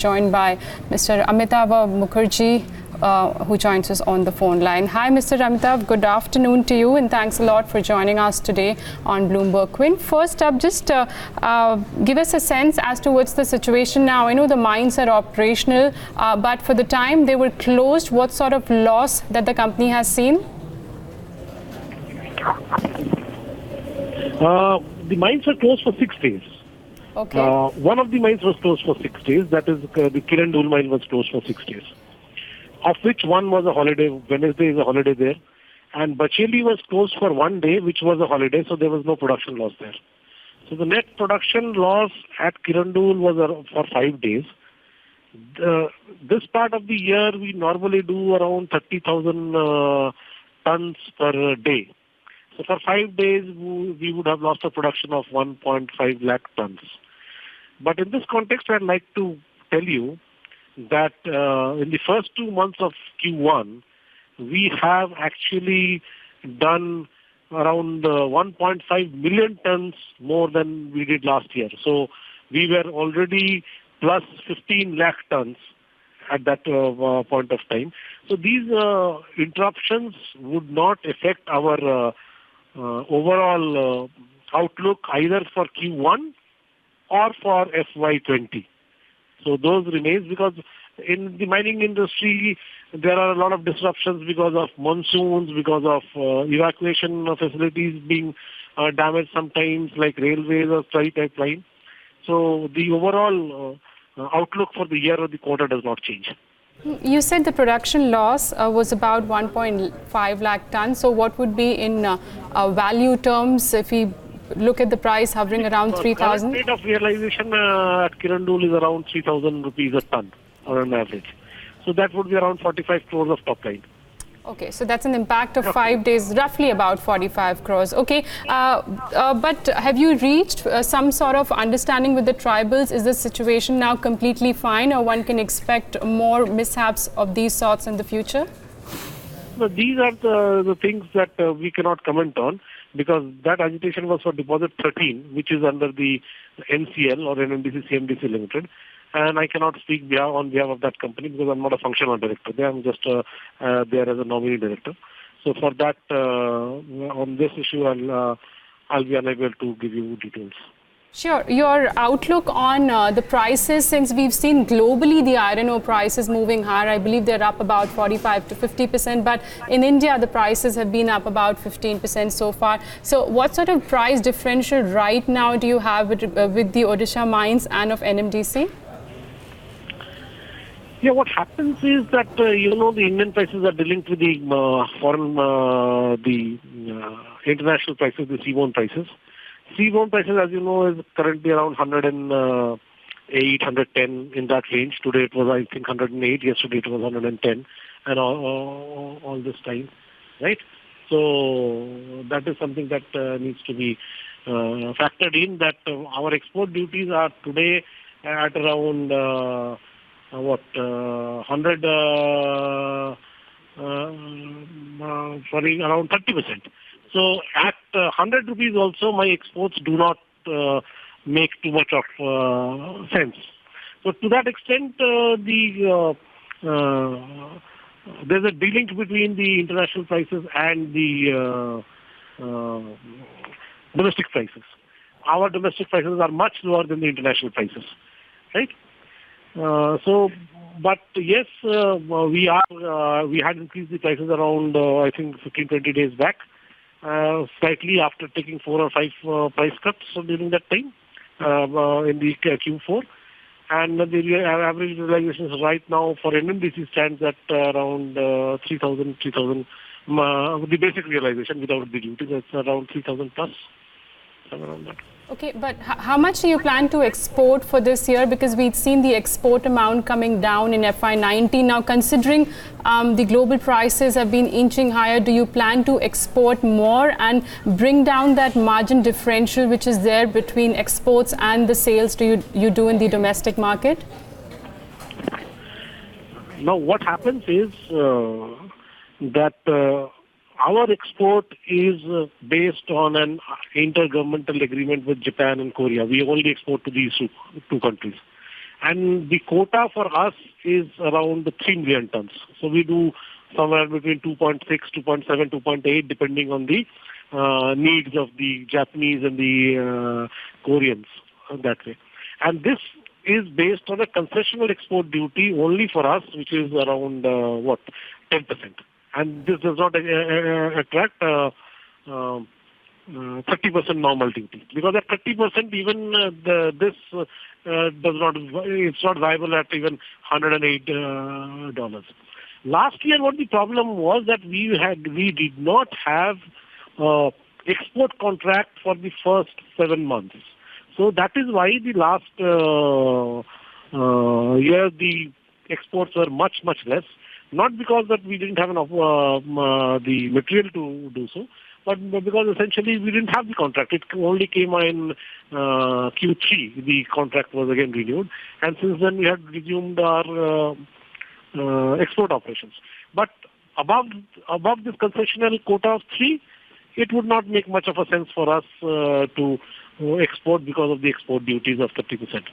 joined by Mr. Amitav Mukherjee, who joins us on the phone line. Hi, Mr. Amitav. Good afternoon to you, and thanks a lot for joining us today on Bloomberg Quint. First up, just give us a sense as to what's the situation now. I know the mines are operational, but for the time they were closed, what sort of loss that the company has seen? The mines were closed for 6 days. Okay. One of the mines was closed for 6 days. That is, the Kirandul Mine was closed for 6 days, of which one was a holiday. Wednesday is a holiday there. And Bacheli was closed for 1 day, which was a holiday, so there was no production loss there. So the net production loss at Kirandul was for 5 days. This part of the year, we normally do around 30,000 tons per day. So for 5 days, we would have lost a production of 1.5 lakh tons. But in this context, I'd like to tell you that in the first 2 months of Q1, we have actually done around 1.5 million tons more than we did last year. So we were already plus 15 lakh tons at that point of time. So these interruptions would not affect our overall outlook either for Q1 or for FY20. So those remains, because in the mining industry there are a lot of disruptions because of monsoons, because of evacuation facilities being damaged sometimes, like railways or pipeline. So the overall outlook for the year or the quarter does not change. You said the production loss was about 1.5 lakh tons. So what would be in value terms if we look at the price hovering around 3,000? The rate of realization at Kirandul is around 3,000 rupees a ton on an average. So that would be around 45 crores of top line. Okay, so that's an impact of 5 days, roughly about 45 crores. Okay, but have you reached some sort of understanding with the tribals? Is the situation now completely fine, or one can expect more mishaps of these sorts in the future? No, these are the things that we cannot comment on, because that agitation was for deposit 13, which is under the NCL or NMDC CMDC Limited. And I cannot speak on behalf of that company because I'm not a functional director there. I'm just there as a nominee director. So for that, on this issue, I'll be unable to give you details. Sure. Your outlook on the prices, since we've seen globally the iron ore prices moving higher, I believe they're up about 45 to 50%, but in India the prices have been up about 15% so far. So what sort of price differential right now do you have with the Odisha mines and of NMDC? Yeah, what happens is that, the Indian prices are linked with the the international prices, the seaborne prices. Seaborne prices, as you know, is currently around 108, 110 in that range. Today it was, I think, 108. Yesterday it was 110, and all this time, right? So that is something that needs to be factored in. That our export duties are today at around around 30%. So at 100 rupees also, my exports do not make too much of sense. So to that extent, there's a delink between the international prices and the domestic prices. Our domestic prices are much lower than the international prices, right? But yes, we had increased the prices around, I think, 15-20 days back, slightly after taking 4 or 5 price cuts during that time in the Q4. And the average realizations right now for NMDC stands at around 3,000. The basic realization without the duty, that's around 3,000 plus, around that. Okay, but how much do you plan to export for this year? Because we've seen the export amount coming down in FY19. Now, considering the global prices have been inching higher, do you plan to export more and bring down that margin differential which is there between exports and the sales you do in the domestic market? Now, what happens is that our export is based on an intergovernmental agreement with Japan and Korea. We only export to these two countries. And the quota for us is around 3 million tons. So we do somewhere between 2.6, 2.7, 2.8, depending on the needs of the Japanese and the Koreans that way. And this is based on a concessional export duty only for us, which is around 10%. And this does not attract 30% normal duty, because at 30% even this does not, it's not viable at even $108. Last year, what the problem was that we did not have export contract for the first 7 months. So that is why the last year the exports were much less. Not because that we didn't have enough the material to do so, but because essentially we didn't have the contract. It only came in Q3. The contract was again renewed, and since then we had resumed our export operations. But above this concessional quota of 3, it would not make much of a sense for us to export because of the export duties of 30%.